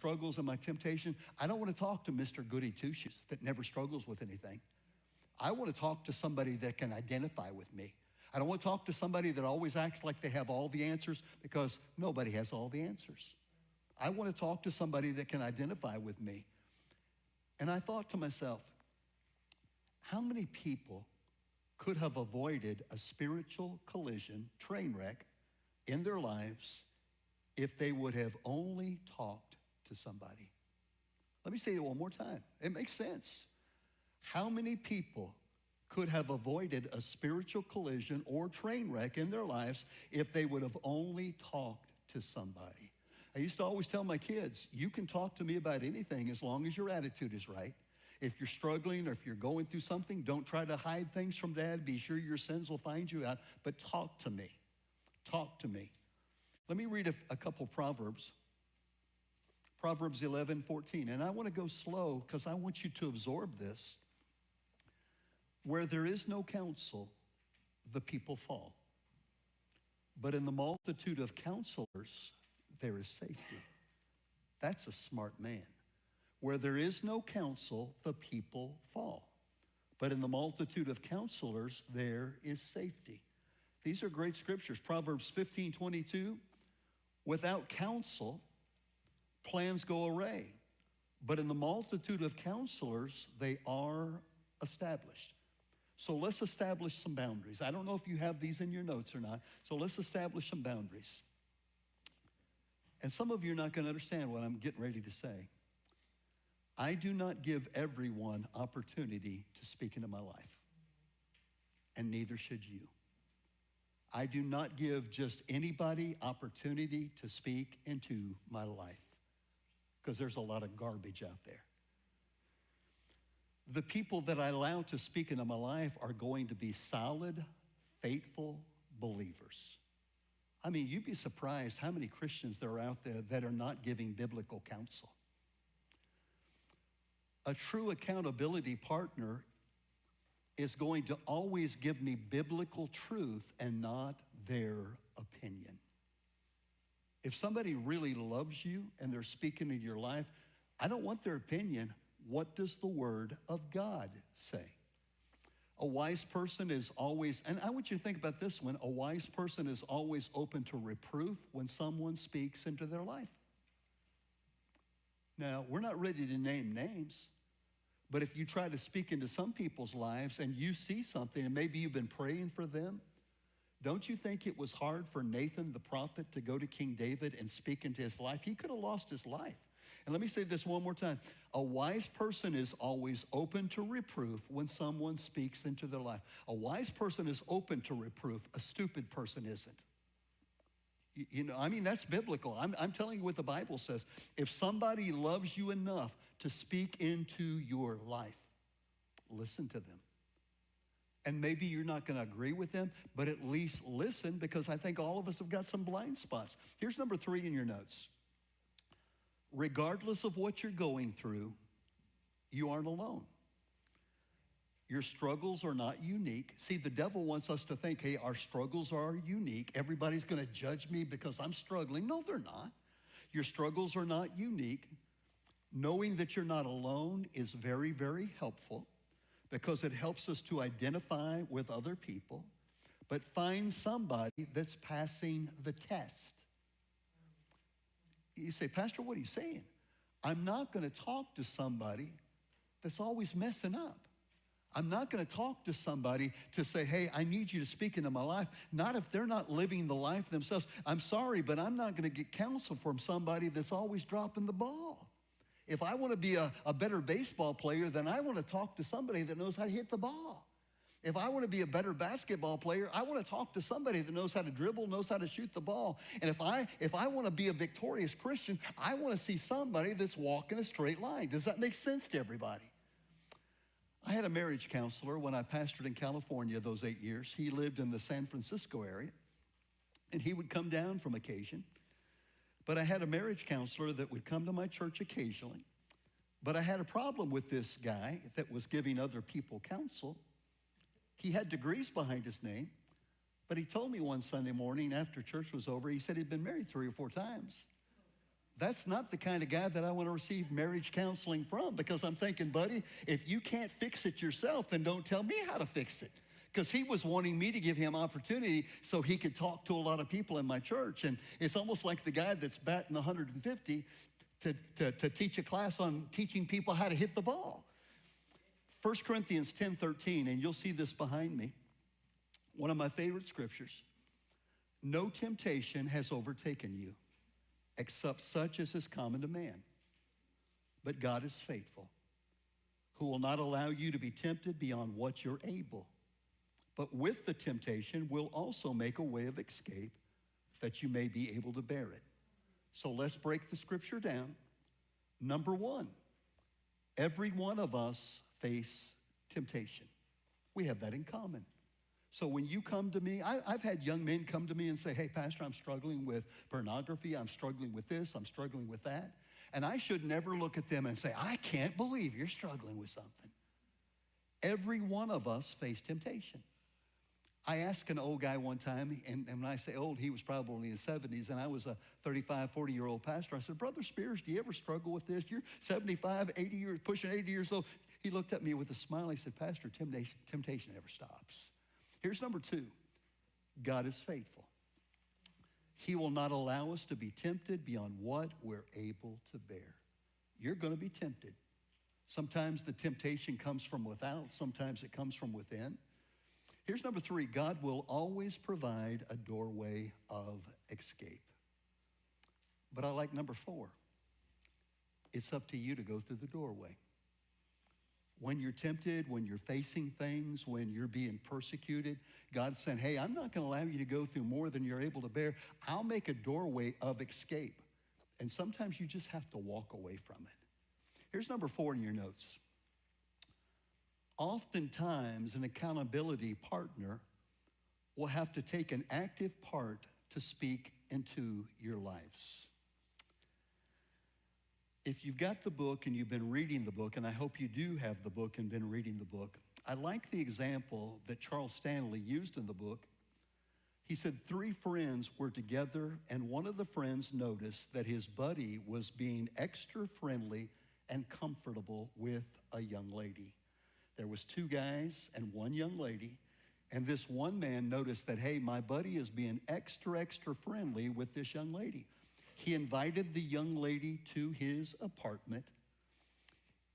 struggles and my temptation, I don't want to talk to Mr. Goody Two-Shoes that never struggles with anything. I want to talk to somebody that can identify with me. I don't want to talk to somebody that always acts like they have all the answers, because nobody has all the answers. I want to talk to somebody that can identify with me. And I thought to myself, how many people could have avoided a spiritual collision, train wreck, in their lives if they would have only talked to somebody? Let me say it one more time. It makes sense. How many people could have avoided a spiritual collision or train wreck in their lives if they would have only talked to somebody? I used to always tell my kids, you can talk to me about anything as long as your attitude is right. If you're struggling or if you're going through something, don't try to hide things from Dad. Be sure your sins will find you out, but talk to me. Talk to me. Let me read a couple Proverbs. Proverbs 11:14. And I want to go slow because I want you to absorb this. Where there is no counsel, the people fall. But in the multitude of counselors, there is safety. That's a smart man. Where there is no counsel, the people fall. But in the multitude of counselors, there is safety. These are great scriptures. Proverbs 15:22. Without counsel, plans go awry. But in the multitude of counselors, they are established. So let's establish some boundaries. I don't know if you have these in your notes or not. So let's establish some boundaries. And some of you are not going to understand what I'm getting ready to say. I do not give everyone opportunity to speak into my life. And neither should you. I do not give just anybody opportunity to speak into my life, because there's a lot of garbage out there. The people that I allow to speak into my life are going to be solid, faithful believers. I mean, you'd be surprised how many Christians there are out there that are not giving biblical counsel. A true accountability partner is going to always give me biblical truth and not their opinion. If somebody really loves you and they're speaking in your life, I don't want their opinion. What does the Word of God say? A wise person is always, and I want you to think about this one, a wise person is always open to reproof when someone speaks into their life. Now, we're not ready to name names, but if you try to speak into some people's lives and you see something and maybe you've been praying for them, don't you think it was hard for Nathan the prophet to go to King David and speak into his life? He could have lost his life. And let me say this one more time. A wise person is always open to reproof when someone speaks into their life. A wise person is open to reproof. A stupid person isn't. You know, I mean, that's biblical. I'm telling you what the Bible says. If somebody loves you enough to speak into your life, listen to them. And maybe you're not going to agree with them, but at least listen, because I think all of us have got some blind spots. Here's number 3 in your notes. Regardless of what you're going through, you aren't alone. Your struggles are not unique. See, the devil wants us to think, hey, our struggles are unique. Everybody's going to judge me because I'm struggling. No, they're not. Your struggles are not unique. Knowing that you're not alone is very, very helpful, because it helps us to identify with other people, but find somebody that's passing the test. You say, Pastor, what are you saying? I'm not going to talk to somebody that's always messing up. I'm not going to talk to somebody to say, hey, I need you to speak into my life. Not if they're not living the life themselves. I'm sorry, but I'm not going to get counsel from somebody that's always dropping the ball. If I want to be a better baseball player, then I want to talk to somebody that knows how to hit the ball. If I want to be a better basketball player, I want to talk to somebody that knows how to dribble, knows how to shoot the ball. And if I want to be a victorious Christian, I want to see somebody that's walking a straight line. Does that make sense to everybody? I had a marriage counselor when I pastored in California those 8 years. He lived in the San Francisco area, and he would come down from occasion. But I had a marriage counselor that would come to my church occasionally. But I had a problem with this guy that was giving other people counsel. He had degrees behind his name, but he told me one Sunday morning after church was over, he said he'd been married 3 or 4 times. That's not the kind of guy that I want to receive marriage counseling from, because I'm thinking, buddy, if you can't fix it yourself, then don't tell me how to fix it. Because he was wanting me to give him opportunity so he could talk to a lot of people in my church. And it's almost like the guy that's batting 150 to teach a class on teaching people how to hit the ball. 1 Corinthians 10:13, and you'll see this behind me. One of my favorite scriptures. No temptation has overtaken you, except such as is common to man. But God is faithful, who will not allow you to be tempted beyond what you're able. But with the temptation will also make a way of escape that you may be able to bear it. So let's break the scripture down. Number one, every one of us face temptation. We have that in common. So when you come to me, I've had young men come to me and say, hey, Pastor, I'm struggling with pornography. I'm struggling with this. I'm struggling with that. And I should never look at them and say, I can't believe you're struggling with something. Every one of us face temptation. I asked an old guy one time, and when I say old, he was probably in his 70s, and I was a 35, 40-year-old pastor. I said, Brother Spears, do you ever struggle with this? You're 75, 80 years, pushing 80 years old. He looked at me with a smile. He said, Pastor, temptation never stops. Here's number two. God is faithful. He will not allow us to be tempted beyond what we're able to bear. You're going to be tempted. Sometimes the temptation comes from without. Sometimes it comes from within. Here's number three. God will always provide a doorway of escape. But I like number four. It's up to you to go through the doorway. When you're tempted, when you're facing things, when you're being persecuted, God's saying, hey, I'm not going to allow you to go through more than you're able to bear. I'll make a doorway of escape. And sometimes you just have to walk away from it. Here's number four in your notes. Oftentimes, an accountability partner will have to take an active part to speak into your lives. If you've got the book and you've been reading the book, and I hope you do have the book and been reading the book, I like the example that Charles Stanley used in the book. He said 3 friends were together, and one of the friends noticed that his buddy was being extra friendly and comfortable with a young lady. There was 2 guys and 1 young lady, and this one man noticed that, hey, my buddy is being extra friendly with this young lady. He invited the young lady to his apartment.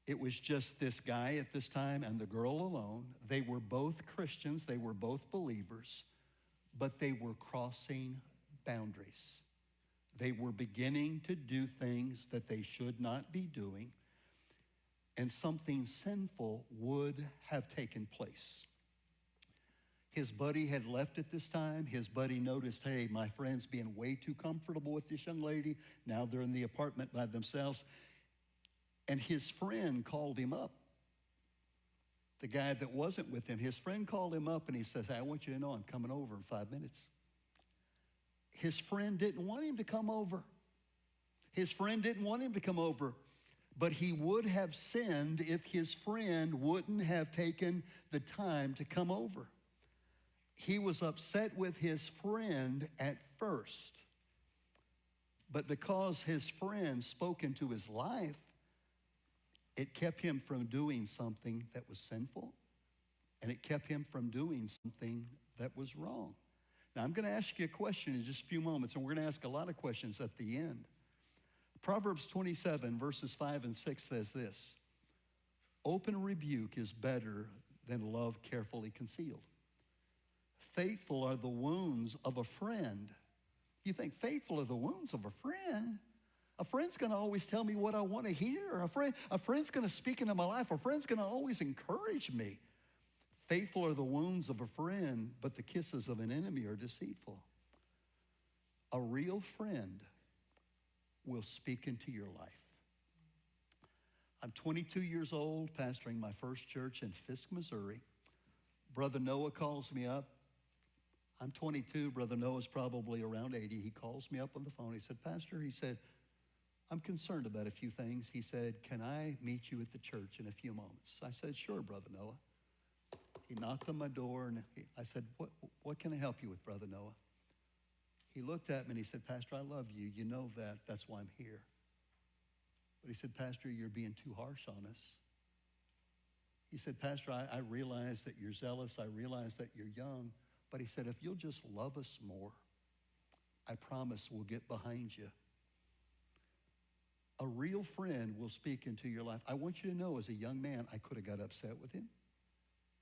It was just this guy at this time and the girl alone. They were both Christians. They were both believers, but they were crossing boundaries. They were beginning to do things that they should not be doing, and something sinful would have taken place. His buddy had left at this time. His buddy noticed, hey, my friend's being way too comfortable with this young lady. Now they're in the apartment by themselves. And his friend called him up. The guy that wasn't with him, his friend called him up and he says, hey, I want you to know I'm coming over in 5 minutes. His friend didn't want him to come over. His friend didn't want him to come over. But he would have sinned if his friend wouldn't have taken the time to come over. He was upset with his friend at first. But because his friend spoke into his life, it kept him from doing something that was sinful, and it kept him from doing something that was wrong. Now, I'm going to ask you a question in just a few moments, and we're going to ask a lot of questions at the end. Proverbs 27, verses 5 and 6 says this: open rebuke is better than love carefully concealed. Faithful are the wounds of a friend. You think, faithful are the wounds of a friend? A friend's going to always tell me what I want to hear. A friend's going to speak into my life. A friend's going to always encourage me. Faithful are the wounds of a friend, but the kisses of an enemy are deceitful. A real friend will speak into your life. I'm 22 years old, pastoring my first church in Fisk, Missouri. Brother Noah calls me up. I'm 22. Brother Noah's probably around 80. He calls me up on the phone. He said, Pastor, he said, I'm concerned about a few things. He said, can I meet you at the church in a few moments? I said, sure, Brother Noah. He knocked on my door, and I said, what can I help you with, Brother Noah? He looked at me and he said, Pastor, I love you. You know that. That's why I'm here. But he said, Pastor, you're being too harsh on us. He said, Pastor, I realize that you're zealous. I realize that you're young. But he said, if you'll just love us more, I promise we'll get behind you. A real friend will speak into your life. I want you to know, as a young man, I could have got upset with him.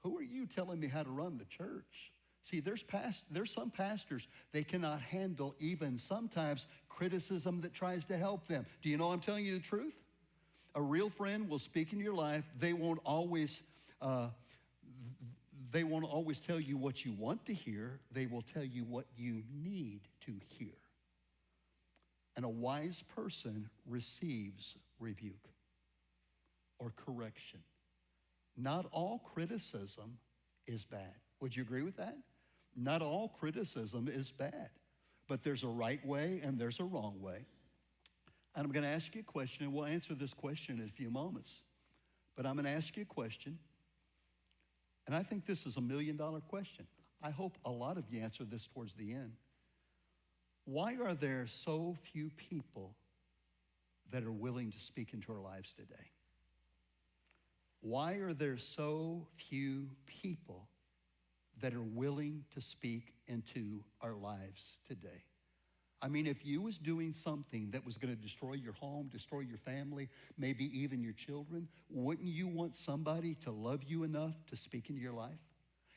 Who are you telling me how to run the church? See, there's some pastors, they cannot handle even sometimes criticism that tries to help them. Do you know I'm telling you the truth? A real friend will speak into your life. They won't always tell you what you want to hear. They will tell you what you need to hear. And a wise person receives rebuke or correction. Not all criticism is bad. Would you agree with that? Not all criticism is bad. But there's a right way and there's a wrong way. And I'm going to ask you a question, and we'll answer this question in a few moments. But I'm going to ask you a question, and I think this is $1 million question. I hope a lot of you answer this towards the end. Why are there so few people that are willing to speak into our lives today? Why are there so few people that are willing to speak into our lives today? I mean, if you was doing something that was going to destroy your home, destroy your family, maybe even your children, wouldn't you want somebody to love you enough to speak into your life?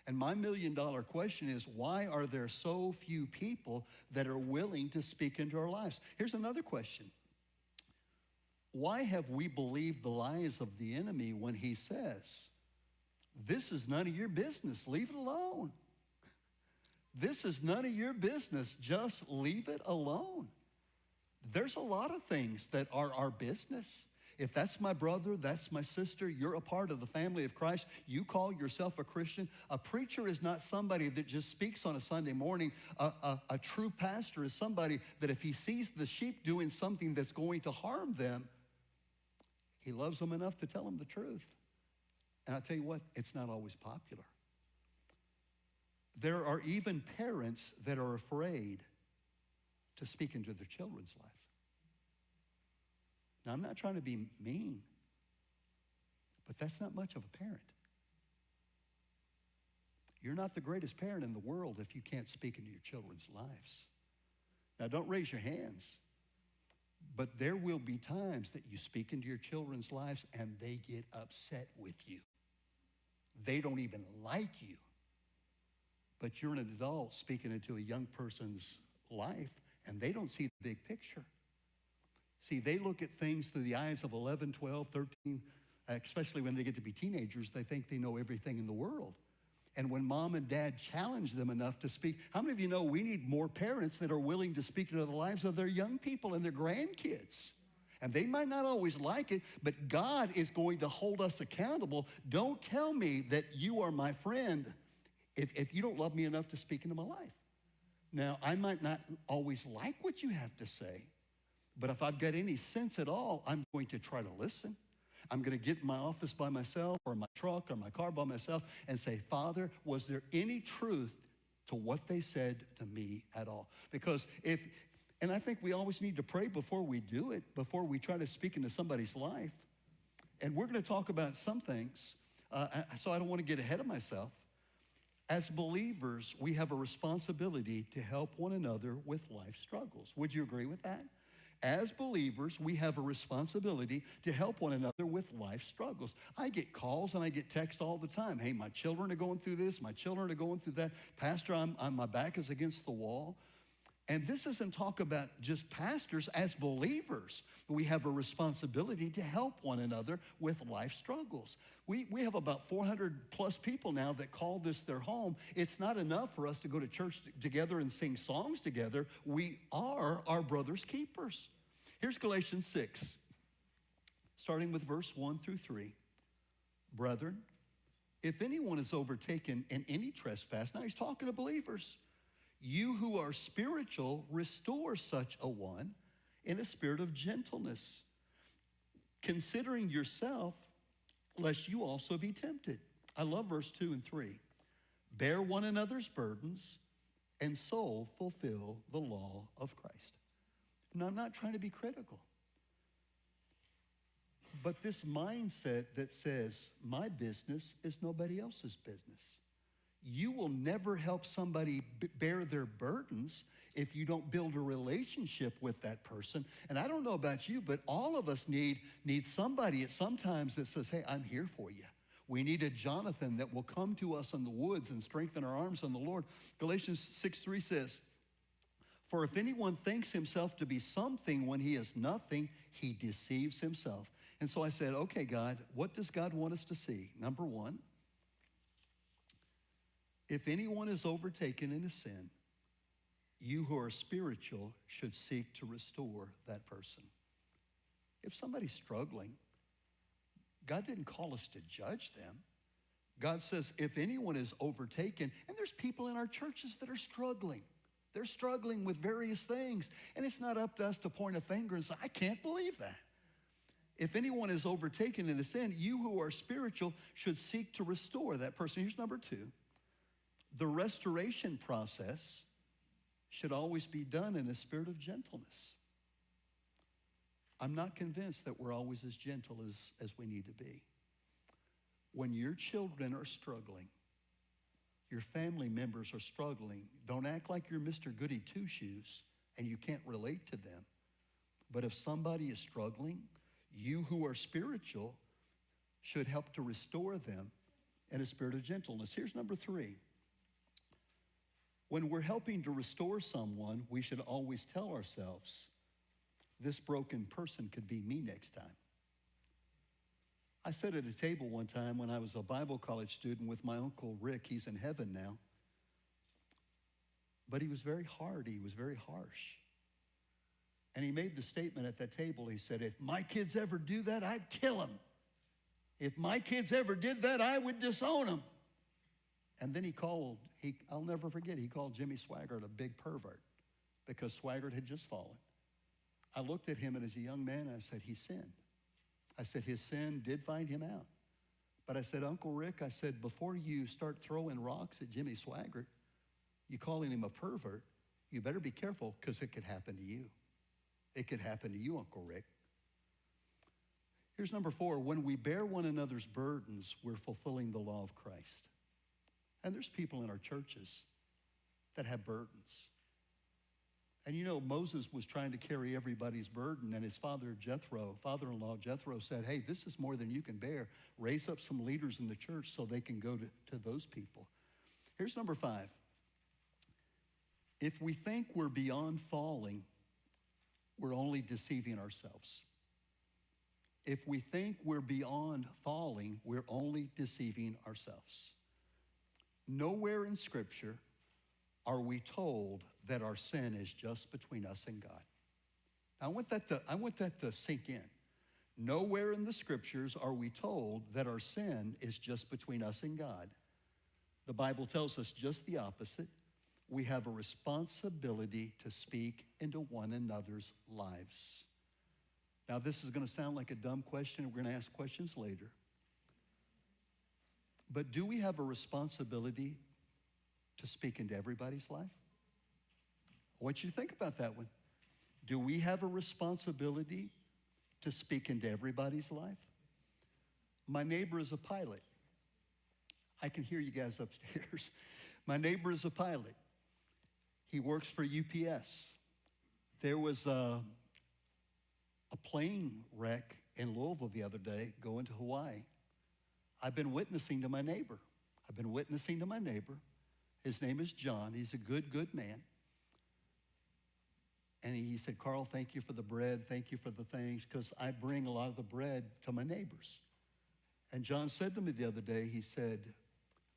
And my $1 million question is, why are there so few people that are willing to speak into our lives? Here's another question. Why have we believed the lies of the enemy when he says, this is none of your business, leave it alone? This is none of your business, just leave it alone. There's a lot of things that are our business. If that's my brother, that's my sister, you're a part of the family of Christ, you call yourself a Christian. A preacher is not somebody that just speaks on a Sunday morning. A true pastor is somebody that if he sees the sheep doing something that's going to harm them, he loves them enough to tell them the truth. And I tell you what, it's not always popular. There are even parents that are afraid to speak into their children's life. Now, I'm not trying to be mean, but that's not much of a parent. You're not the greatest parent in the world if you can't speak into your children's lives. Now, don't raise your hands, but there will be times that you speak into your children's lives and they get upset with you. They don't even like you. But you're an adult speaking into a young person's life, and they don't see the big picture. See, they look at things through the eyes of 11, 12, 13, especially when they get to be teenagers, they think they know everything in the world. And when mom and dad challenge them enough to speak, how many of you know we need more parents that are willing to speak into the lives of their young people and their grandkids? And they might not always like it, but God is going to hold us accountable. Don't tell me that you are my friend if you don't love me enough to speak into my life. Now, I might not always like what you have to say, but if I've got any sense at all, I'm going to try to listen. I'm going to get in my office by myself or my truck or my car by myself and say, Father, was there any truth to what they said to me at all? Because and I think we always need to pray before we do it, before we try to speak into somebody's life. And we're going to talk about some things, so I don't want to get ahead of myself. As believers, we have a responsibility to help one another with life struggles. Would you agree with that? As believers, we have a responsibility to help one another with life struggles. I get calls and I get texts all the time. Hey, my children are going through this. My children are going through that. Pastor, my back is against the wall. And this isn't talk about just pastors. As believers, we have a responsibility to help one another with life struggles. We have about 400 plus people now that call this their home. It's not enough for us to go to church together and sing songs together. We are our brother's keepers. Here's Galatians 6, starting with verse 1 through 3. Brethren, if anyone is overtaken in any trespass, now he's talking to believers, you who are spiritual, restore such a one in a spirit of gentleness, considering yourself, lest you also be tempted. I love verse 2 and 3. Bear one another's burdens, and so fulfill the law of Christ. Now, I'm not trying to be critical. But this mindset that says, my business is nobody else's business. You will never help somebody bear their burdens if you don't build a relationship with that person. And I don't know about you, but all of us need somebody at sometimes that says, hey, I'm here for you. We need a Jonathan that will come to us in the woods and strengthen our arms in the Lord. Galatians 6:3 says, for if anyone thinks himself to be something when he is nothing, he deceives himself. And so I said, okay, God, what does God want us to see? Number one, if anyone is overtaken in a sin, you who are spiritual should seek to restore that person. If somebody's struggling, God didn't call us to judge them. God says if anyone is overtaken, and there's people in our churches that are struggling. They're struggling with various things, and it's not up to us to point a finger and say, I can't believe that. If anyone is overtaken in a sin, you who are spiritual should seek to restore that person. Here's number two. The restoration process should always be done in a spirit of gentleness. I'm not convinced that we're always as gentle as we need to be. When your children are struggling, your family members are struggling, don't act like you're Mr. Goody Two-Shoes and you can't relate to them. But if somebody is struggling, you who are spiritual should help to restore them in a spirit of gentleness. Here's number three. When we're helping to restore someone, we should always tell ourselves, this broken person could be me next time. I sat at a table one time when I was a Bible college student with my Uncle Rick. He's in heaven now. But he was very hard. He was very harsh. And he made the statement at that table. He said, if my kids ever do that, I'd kill them. If my kids ever did that, I would disown them. And then I'll never forget, he called Jimmy Swaggart a big pervert because Swaggart had just fallen. I looked at him and as a young man, I said, he sinned. I said, his sin did find him out. But I said, Uncle Rick, I said, before you start throwing rocks at Jimmy Swaggart, you calling him a pervert, you better be careful because it could happen to you. It could happen to you, Uncle Rick. Here's number four. When we bear one another's burdens, we're fulfilling the law of Christ. And there's people in our churches that have burdens. And you know, Moses was trying to carry everybody's burden, and his father-in-law Jethro said, hey, this is more than you can bear. Raise up some leaders in the church so they can go to those people. Here's number five. If we think we're beyond falling, we're only deceiving ourselves. If we think we're beyond falling, we're only deceiving ourselves. Nowhere in Scripture are we told that our sin is just between us and God. I want that to sink in. Nowhere in the Scriptures are we told that our sin is just between us and God. The Bible tells us just the opposite. We have a responsibility to speak into one another's lives. Now, this is going to sound like a dumb question. We're going to ask questions later. But do we have a responsibility to speak into everybody's life? I want you to think about that one. Do we have a responsibility to speak into everybody's life? My neighbor is a pilot. I can hear you guys upstairs. My neighbor is a pilot. He works for UPS. There was a plane wreck in Louisville the other day going to Hawaii. I've been witnessing to my neighbor. His name is John. He's a good man. And he said, Carl, thank you for the bread. Thank you for the things, because I bring a lot of the bread to my neighbors. And John said to me the other day, he said,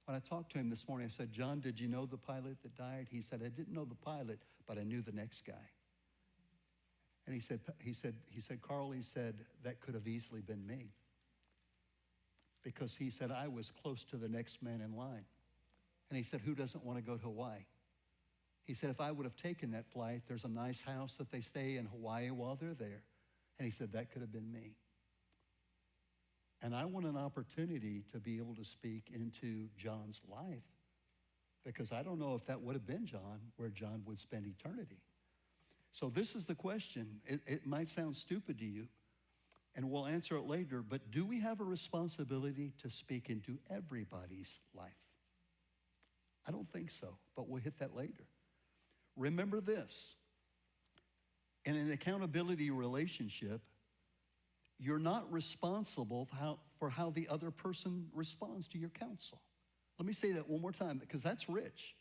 when I talked to him this morning, I said, John, did you know the pilot that died? He said, I didn't know the pilot, but I knew the next guy. And he said, Carl, he said, that could have easily been me. Because he said, I was close to the next man in line. And he said, who doesn't want to go to Hawaii? He said, if I would have taken that flight, there's a nice house that they stay in Hawaii while they're there. And he said, that could have been me. And I want an opportunity to be able to speak into John's life, because I don't know if that would have been John, where John would spend eternity. So this is the question. It might sound stupid to you, And we'll answer it later, but do we have a responsibility to speak into everybody's life? I don't think so, but we'll hit that later. Remember this. In an accountability relationship, you're not responsible for how the other person responds to your counsel. Let me say that one more time, because that's rich.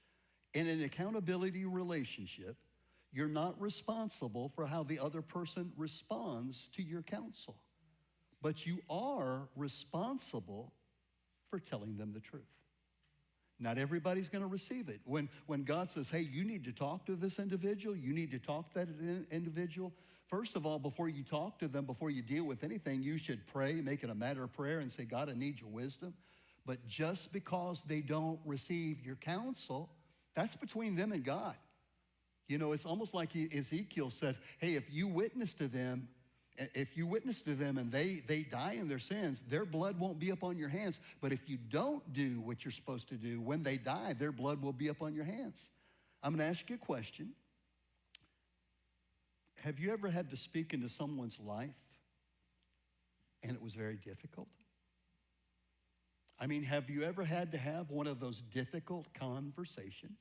In an accountability relationship, you're not responsible for how the other person responds to your counsel. But you are responsible for telling them the truth. Not everybody's going to receive it. When God says, hey, you need to talk to this individual, you need to talk to that individual, first of all, before you talk to them, before you deal with anything, you should pray, make it a matter of prayer and say, God, I need your wisdom. But just because they don't receive your counsel, that's between them and God. You know, it's almost like Ezekiel said, hey, if you witness to them and they die in their sins, their blood won't be up on your hands. But if you don't do what you're supposed to do, when they die, their blood will be up on your hands. I'm going to ask you a question. Have you ever had to speak into someone's life and it was very difficult? I mean, have you ever had to have one of those difficult conversations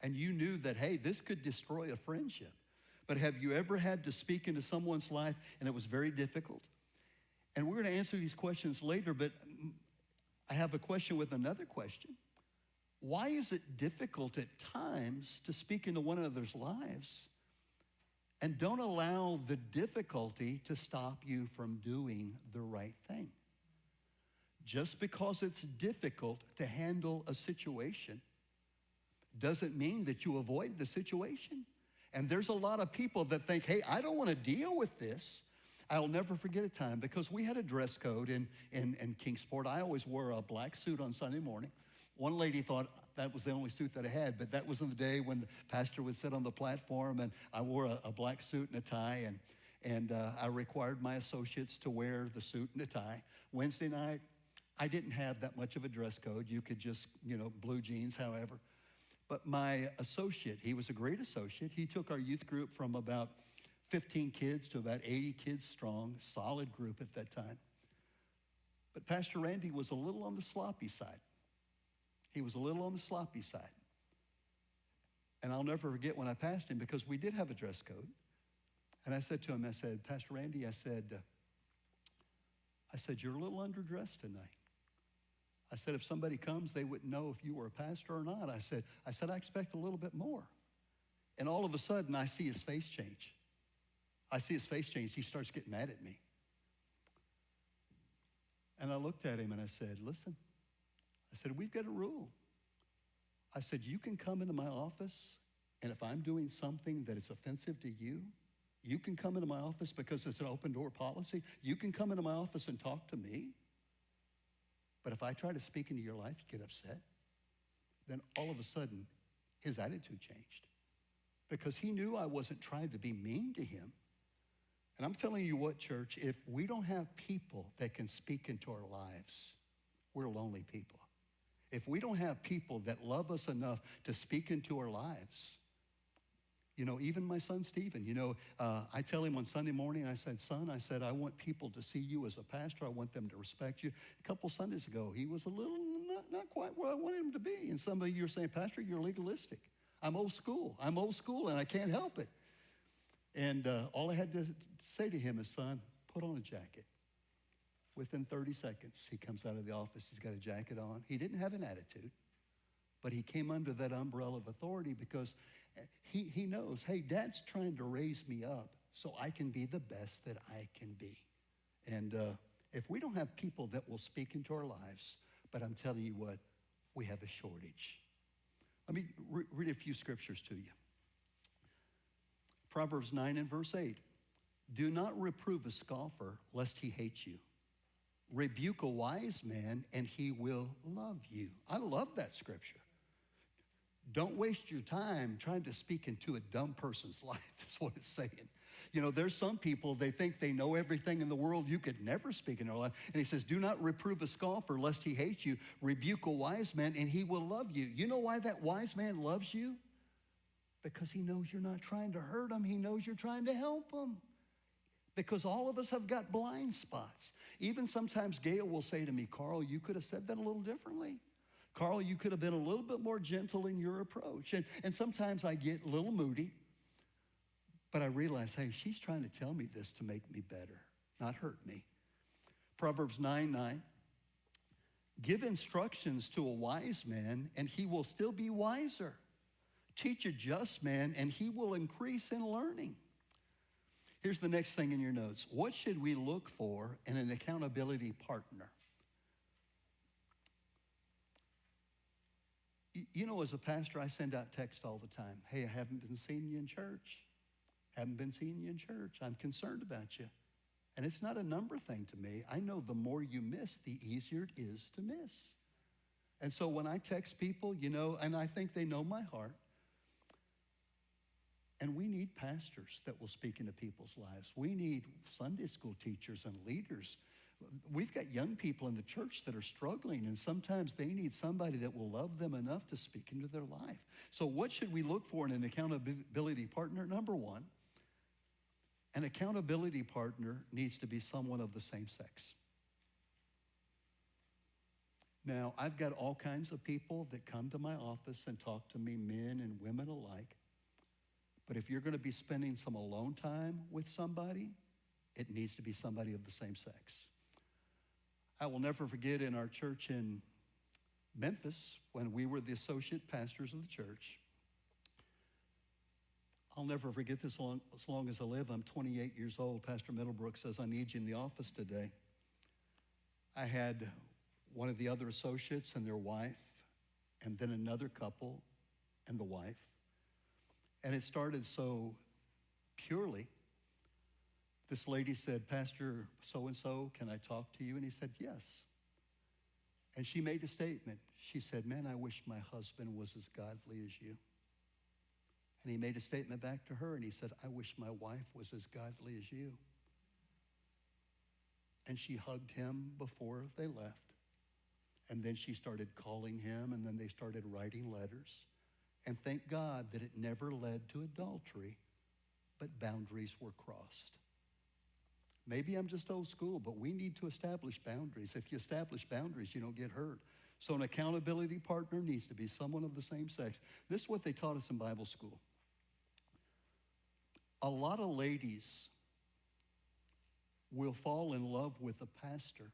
and you knew that, hey, this could destroy a friendship? But have you ever had to speak into someone's life and it was very difficult? And we're going to answer these questions later, but I have a question with another question. Why is it difficult at times to speak into one another's lives? And don't allow the difficulty to stop you from doing the right thing. Just because it's difficult to handle a situation doesn't mean that you avoid the situation. And there's a lot of people that think, hey, I don't want to deal with this. I'll never forget a time because we had a dress code in Kingsport. I always wore a black suit on Sunday morning. One lady thought that was the only suit that I had, but that was in the day when the pastor would sit on the platform and I wore a black suit and a tie, and I required my associates to wear the suit and the tie. Wednesday night, I didn't have that much of a dress code. You could just, blue jeans, however. But my associate, he was a great associate. He took our youth group from about 15 kids to about 80 kids strong, solid group at that time. But Pastor Randy was a little on the sloppy side. He was a little on the sloppy side. And I'll never forget when I passed him because we did have a dress code. And I said to him, I said, Pastor Randy, I said, you're a little underdressed tonight. I said, if somebody comes, they wouldn't know if you were a pastor or not. I said, I expect a little bit more. And all of a sudden, I see his face change. He starts getting mad at me. And I looked at him and I said, listen. I said, we've got a rule. I said, you can come into my office, and if I'm doing something that is offensive to you, you can come into my office because it's an open door policy. You can come into my office and talk to me. But if I try to speak into your life, you get upset. Then all of a sudden, his attitude changed because he knew I wasn't trying to be mean to him. And I'm telling you what, church, if we don't have people that can speak into our lives, we're lonely people. If we don't have people that love us enough to speak into our lives, even my son, Stephen, I tell him on Sunday morning, I said, son, I want people to see you as a pastor. I want them to respect you. A couple Sundays ago, he was a little, not quite where I wanted him to be. And some of you are saying, Pastor, you're legalistic. I'm old school, and I can't help it. And all I had to say to him is, son, put on a jacket. Within 30 seconds, he comes out of the office. He's got a jacket on. He didn't have an attitude, but he came under that umbrella of authority because he knows, hey, Dad's trying to raise me up so I can be the best that I can be. And if we don't have people that will speak into our lives, but I'm telling you what, we have a shortage. Let me read a few scriptures to you. Proverbs 9 and verse 8. Do not reprove a scoffer lest he hate you. Rebuke a wise man and he will love you. I love that scripture. Don't waste your time trying to speak into a dumb person's life, is what it's saying. There's some people, they think they know everything in the world. You could never speak in their life. And he says, do not reprove a scoffer lest he hate you. Rebuke a wise man and he will love you. You know why that wise man loves you? Because he knows you're not trying to hurt him. He knows you're trying to help him. Because all of us have got blind spots. Even sometimes Gail will say to me, Carl, you could have said that a little differently. Carl, you could have been a little bit more gentle in your approach. And sometimes I get a little moody, but I realize, hey, she's trying to tell me this to make me better, not hurt me. Proverbs 9:9, give instructions to a wise man, and he will still be wiser. Teach a just man, and he will increase in learning. Here's the next thing in your notes. What should we look for in an accountability partner? You know, as a pastor, I send out text all the time. Hey, I haven't been seeing you in church. Haven't been seeing you in church. I'm concerned about you. And it's not a number thing to me. I know the more you miss, the easier it is to miss. And so when I text people, you know, and I think they know my heart, and we need pastors that will speak into people's lives. We need Sunday school teachers and leaders. We've got young people in the church that are struggling, and sometimes they need somebody that will love them enough to speak into their life. So what should we look for in an accountability partner? Number one, an accountability partner needs to be someone of the same sex. Now, I've got all kinds of people that come to my office and talk to me, men and women alike. But if you're going to be spending some alone time with somebody, it needs to be somebody of the same sex. I will never forget in our church in Memphis, when we were the associate pastors of the church, I'll never forget this as long as I live. I'm 28 years old. Pastor Middlebrook says, I need you in the office today. I had one of the other associates and their wife, and then another couple and the wife. And it started so purely. This lady said, Pastor so-and-so, can I talk to you? And he said, yes. And she made a statement. She said, man, I wish my husband was as godly as you. And he made a statement back to her, and he said, I wish my wife was as godly as you. And she hugged him before they left. And then she started calling him, and then they started writing letters. And thank God that it never led to adultery, but boundaries were crossed. Maybe I'm just old school, but we need to establish boundaries. If you establish boundaries, you don't get hurt. So an accountability partner needs to be someone of the same sex. This is what they taught us in Bible school. A lot of ladies will fall in love with a pastor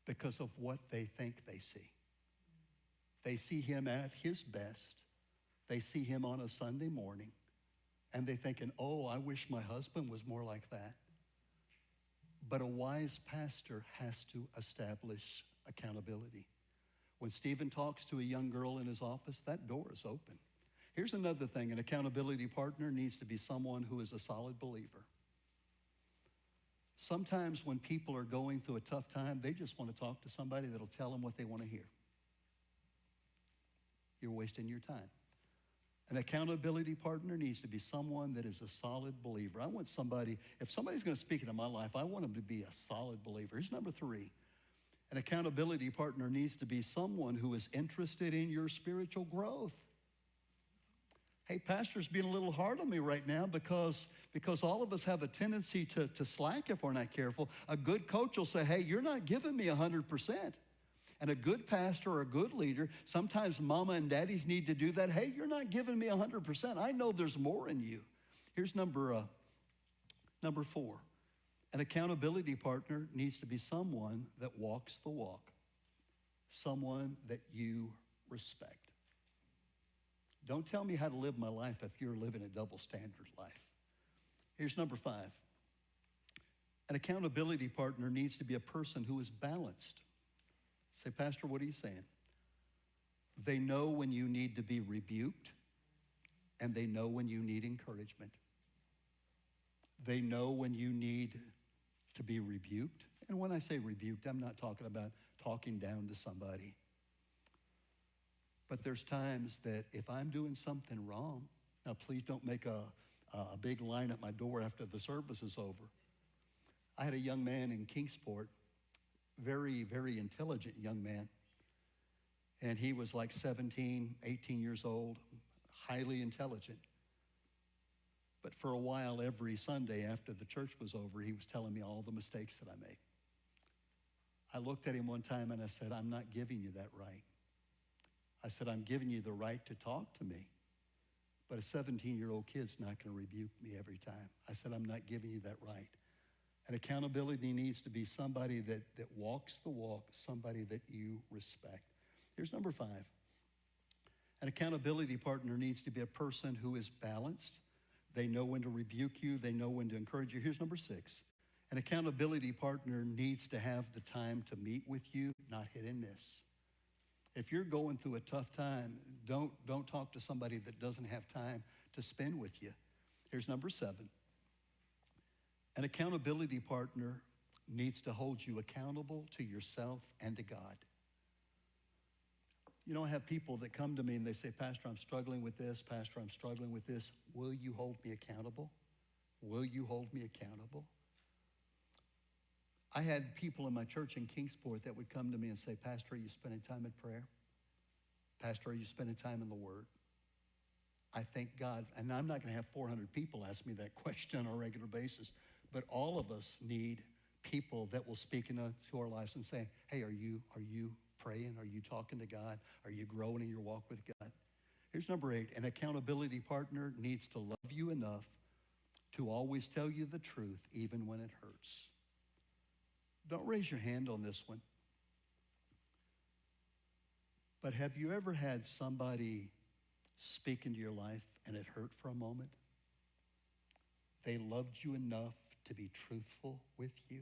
because of what they think they see. They see him at his best. They see him on a Sunday morning, and they're thinking, oh, I wish my husband was more like that. But a wise pastor has to establish accountability. When Stephen talks to a young girl in his office, that door is open. Here's another thing. An accountability partner needs to be someone who is a solid believer. Sometimes when people are going through a tough time, they just want to talk to somebody that'll tell them what they want to hear. You're wasting your time. An accountability partner needs to be someone that is a solid believer. I want somebody, if somebody's going to speak into my life, I want them to be a solid believer. Here's number three. An accountability partner needs to be someone who is interested in your spiritual growth. Hey, pastor's being a little hard on me right now because all of us have a tendency to slack if we're not careful. A good coach will say, hey, you're not giving me 100%. And a good pastor or a good leader, sometimes mama and daddies need to do that. Hey, you're not giving me 100%. I know there's more in you. Here's number four. An accountability partner needs to be someone that walks the walk, someone that you respect. Don't tell me how to live my life if you're living a double standard life. Here's number five. An accountability partner needs to be a person who is balanced. Say, Pastor, what are you saying? They know when you need to be rebuked, and they know when you need encouragement. They know when you need to be rebuked. And when I say rebuked, I'm not talking about talking down to somebody. But there's times that if I'm doing something wrong, now please don't make a big line at my door after the service is over. I had a young man in Kingsport, very, very intelligent young man. And he was like 17, 18 years old, highly intelligent. But for a while, every Sunday after the church was over, he was telling me all the mistakes that I made. I looked at him one time and I said, I'm not giving you that right. I said, I'm giving you the right to talk to me, but a 17-year-old kid's not going to rebuke me every time. I said, I'm not giving you that right. And accountability needs to be somebody that walks the walk, somebody that you respect. Here's number 5. An accountability partner needs to be a person who is balanced. They know when to rebuke you. They know when to encourage you. Here's number 6. An accountability partner needs to have the time to meet with you, not hit and miss. If you're going through a tough time, don't talk to somebody that doesn't have time to spend with you. Here's number 7. An accountability partner needs to hold you accountable to yourself and to God. You know, I have people that come to me and they say, Pastor, I'm struggling with this. Pastor, I'm struggling with this. Will you hold me accountable? Will you hold me accountable? I had people in my church in Kingsport that would come to me and say, Pastor, are you spending time in prayer? Pastor, are you spending time in the Word? I thank God, and I'm not going to have 400 people ask me that question on a regular basis, but all of us need people that will speak into our lives and say, hey, are you praying? Are you talking to God? Are you growing in your walk with God? Here's number 8. An accountability partner needs to love you enough to always tell you the truth, even when it hurts. Don't raise your hand on this one. But have you ever had somebody speak into your life and it hurt for a moment? They loved you enough to be truthful with you.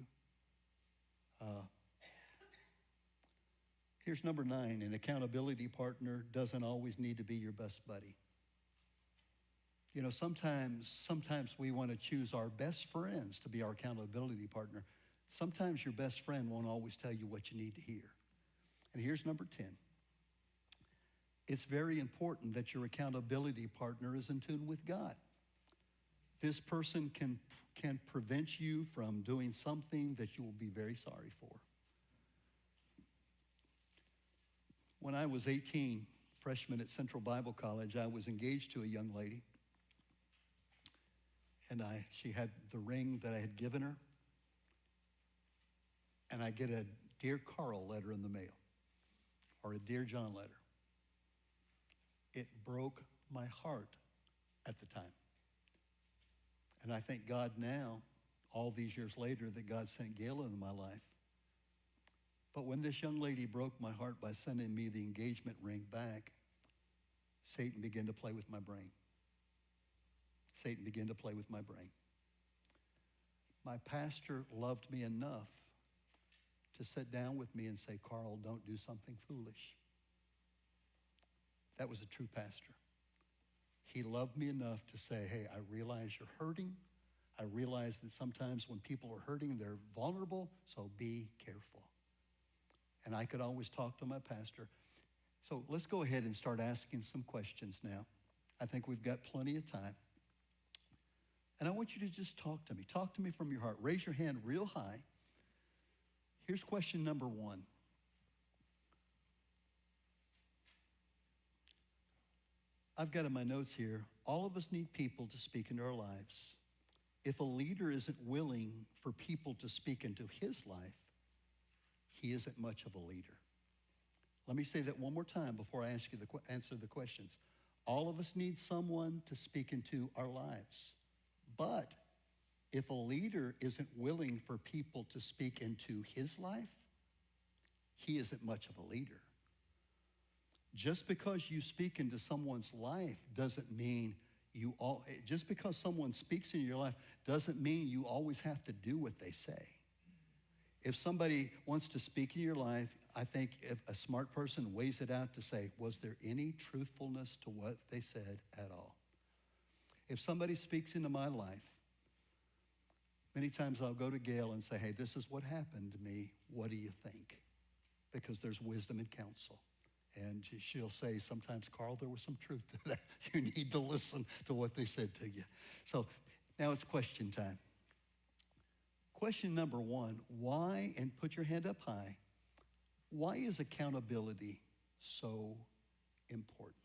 Here's number 9. An accountability partner doesn't always need to be your best buddy. You know, sometimes we want to choose our best friends to be our accountability partner. Sometimes your best friend won't always tell you what you need to hear. And here's number 10. It's very important that your accountability partner is in tune with God. This person can prevent you from doing something that you will be very sorry for. When I was 18, freshman at Central Bible College, I was engaged to a young lady. And she had the ring that I had given her. And I get a Dear Carl letter in the mail, or a Dear John letter. It broke my heart at the time. And I thank God now, all these years later, that God sent Gail into my life. But when this young lady broke my heart by sending me the engagement ring back, Satan began to play with my brain. Satan began to play with my brain. My pastor loved me enough to sit down with me and say, Carl, don't do something foolish. That was a true pastor. He loved me enough to say, hey, I realize you're hurting. I realize that sometimes when people are hurting, they're vulnerable, so be careful. And I could always talk to my pastor. So let's go ahead and start asking some questions now. I think we've got plenty of time. And I want you to just talk to me. Talk to me from your heart. Raise your hand real high. Here's question number 1. I've got in my notes here, all of us need people to speak into our lives. If a leader isn't willing for people to speak into his life, he isn't much of a leader. Let me say that one more time before I ask you answer the questions. All of us need someone to speak into our lives. But if a leader isn't willing for people to speak into his life, he isn't much of a leader. Just because you speak into someone's life doesn't mean just because someone speaks in your life doesn't mean you always have to do what they say. If somebody wants to speak in your life, I think if a smart person weighs it out to say, was there any truthfulness to what they said at all? If somebody speaks into my life, many times I'll go to Gail and say, hey, this is what happened to me. What do you think? Because there's wisdom in counsel. And she'll say, sometimes, Carl, there was some truth to that. You need to listen to what they said to you. So now it's question time. Question number 1, why, and put your hand up high, why is accountability so important?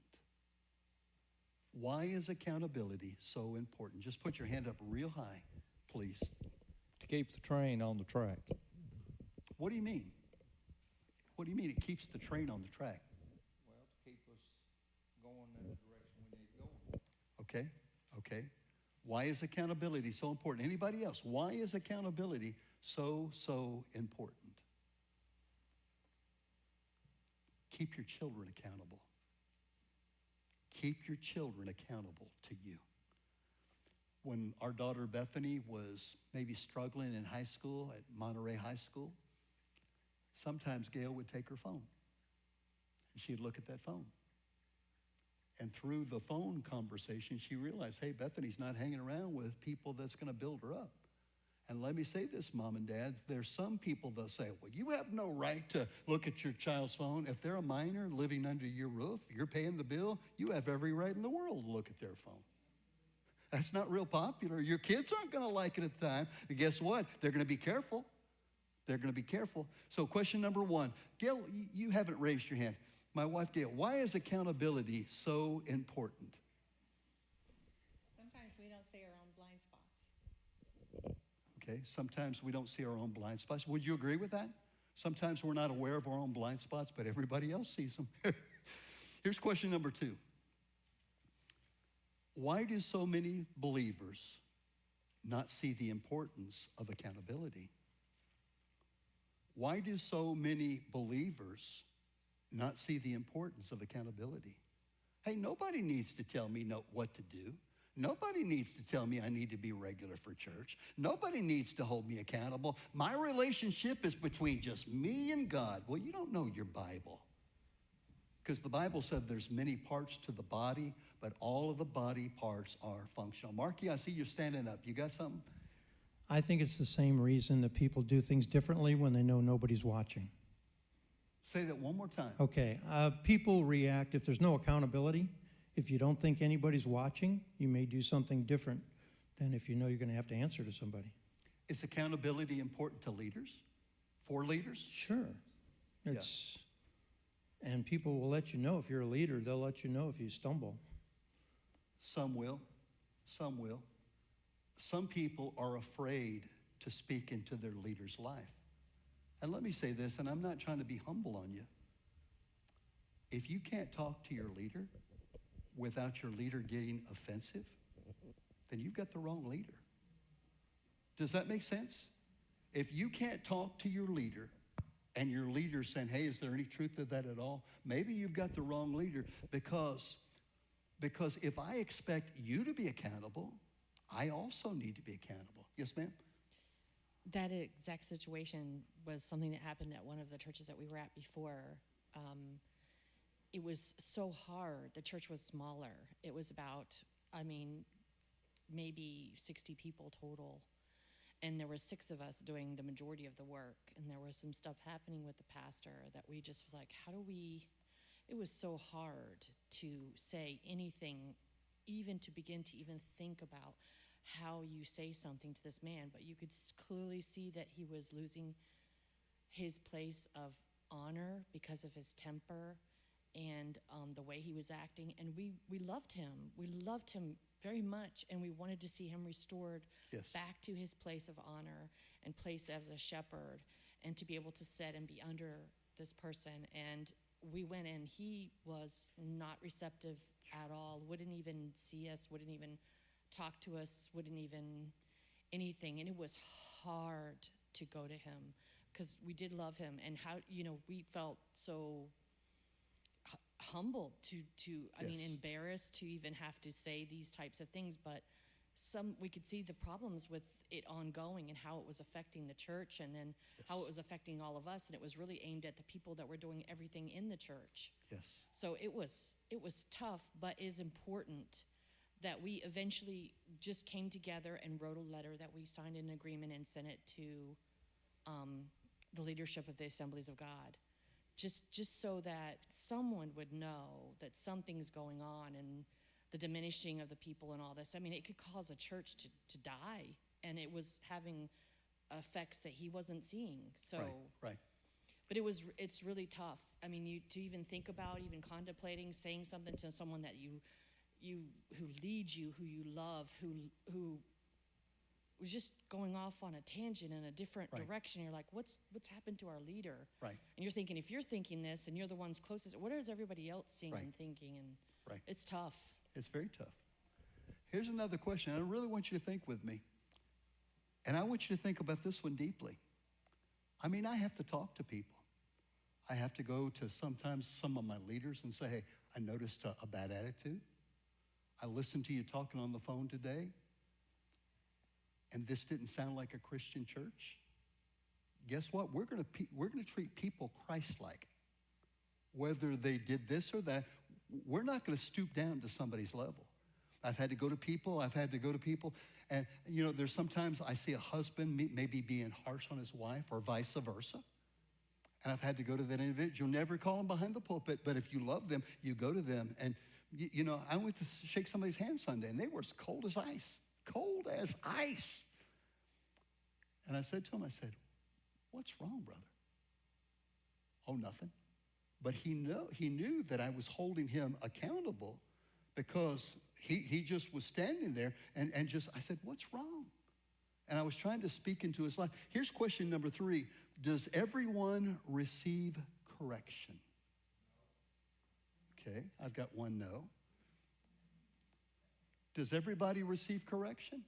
Why is accountability so important? Just put your hand up real high, please. To keep the train on the track. What do you mean? What do you mean it keeps the train on the track? Well, to keep us going in the direction we need to go. Okay, okay. Why is accountability so important? Anybody else? Why is accountability so important? Keep your children accountable. Keep your children accountable to you. When our daughter Bethany was maybe struggling in high school at Monterey High School, sometimes Gail would take her phone and she'd look at that phone. And through the phone conversation, she realized, hey, Bethany's not hanging around with people that's going to build her up. And let me say this, Mom and Dad, there's some people that say, well, you have no right to look at your child's phone. If they're a minor living under your roof, you're paying the bill, you have every right in the world to look at their phone. That's not real popular. Your kids aren't going to like it at the time. And guess what? They're going to be careful. They're going to be careful. So question number one, Gail, you haven't raised your hand. My wife, Gail, why is accountability so important? Sometimes we don't see our own blind spots. Okay, sometimes we don't see our own blind spots. Would you agree with that? Sometimes we're not aware of our own blind spots, but everybody else sees them. Here's question number two. Why do so many believers not see the importance of accountability? Why do so many believers not see the importance of accountability? Hey, nobody needs to tell me what to do. Nobody needs to tell me I need to be regular for church. Nobody needs to hold me accountable. My relationship is between just me and God. Well, you don't know your Bible. Because the Bible said there's many parts to the body, but all of the body parts are functional. Marky, I see you standing up. You got something? I think it's the same reason that people do things differently when they know nobody's watching. Say that one more time. Okay, people react if there's no accountability. If you don't think anybody's watching, you may do something different than if you know you're going to have to answer to somebody. Is accountability important to leaders? For leaders? Sure. It's, and people will let you know if you're a leader. They'll let you know if you stumble. Some will. Some will. Some people are afraid to speak into their leader's life. And let me say this, and I'm not trying to be humble on you. If you can't talk to your leader without your leader getting offensive, then you've got the wrong leader. Does that make sense? If you can't talk to your leader and your leader's saying, hey, is there any truth to that at all? Maybe you've got the wrong leader because if I expect you to be accountable, I also need to be accountable. Yes, ma'am? That exact situation was something that happened at one of the churches that we were at before. It was so hard. The church was smaller. It was about, maybe 60 people total. And there were 6 of us doing the majority of the work. And there was some stuff happening with the pastor that we just was like, it was so hard to say anything, even to begin to even think about how you say something to this man. But you could clearly see that he was losing his place of honor because of his temper and the way he was acting. And we loved him. We loved him very much, and we wanted to see him restored back to his place of honor and place as a shepherd, and to be able to sit and be under this person. And we went in. He was not receptive at all, wouldn't even see us, wouldn't even talk to us, wouldn't even anything. And it was hard to go to him because we did love him, and how, we felt so humbled to embarrassed to even have to say these types of things. But we could see the problems with it ongoing and how it was affecting the church, and then how it was affecting all of us. And it was really aimed at the people that were doing everything in the church. Yes. So it was tough, but it is important that we eventually just came together and wrote a letter that we signed an agreement and sent it to the leadership of the Assemblies of God. Just so that someone would know that something's going on, and the diminishing of the people and all this. It could cause a church to die, and it was having effects that he wasn't seeing. So, right. But it's really tough. To even think about, even contemplating saying something to someone that you who leads you, who you love, who was just going off on a tangent in a different Right. direction. You're like, what's happened to our leader? Right. And you're thinking, if you're thinking this and you're the ones closest, what is everybody else seeing Right. and thinking? And Right. it's tough. It's very tough. Here's another question. I really want you to think with me. And I want you to think about this one deeply. I mean, I have to talk to people. I have to go to sometimes some of my leaders and say, hey, I noticed a bad attitude. I listened to you talking on the phone today, and this didn't sound like a Christian church. Guess what? We're going to treat people Christ-like. Whether they did this or that, we're not going to stoop down to somebody's level. I've had to go to people, and you know, there's sometimes I see a husband maybe being harsh on his wife or vice versa. And I've had to go to that individual. You'll never call them behind the pulpit, but if you love them, you go to them. And you know, I went to shake somebody's hand Sunday, and they were as cold as ice. Cold as ice. And I said to him, I said, what's wrong, brother? Oh, nothing. But he knew that I was holding him accountable because he just was standing there and just, I said, what's wrong? And I was trying to speak into his life. Here's question number 3. Does everyone receive correction? Okay, I've got one no. Does everybody receive correction?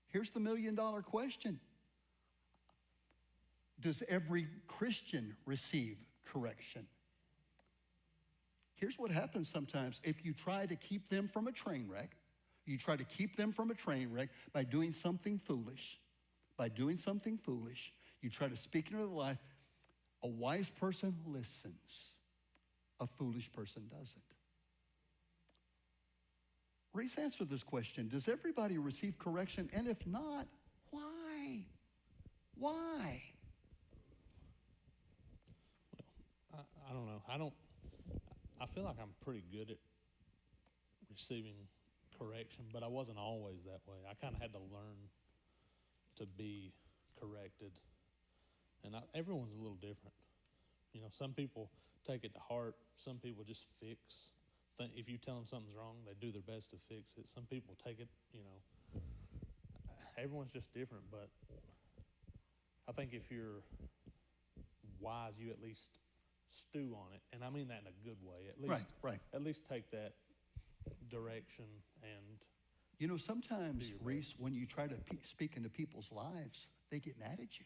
Here's the $1 million question. Does every Christian receive correction? Here's what happens sometimes. If you try to keep them from a train wreck, by doing something foolish, you try to speak into their life, a wise person listens. A foolish person doesn't. Reese, answer this question. Does everybody receive correction? And if not, why? Why? I don't know. I feel like I'm pretty good at receiving correction, but I wasn't always that way. I kind of had to learn to be corrected. And everyone's a little different. You know, some people take it to heart. Some people just fix. If you tell them something's wrong, they do their best to fix it. Some people take it, you know, everyone's just different. But I think if you're wise, you at least stew on it. And I mean that in a good way. At least, Right. At least take that direction and You know, sometimes, Do your Reese, best. when you try to speak into people's lives, they get mad at you.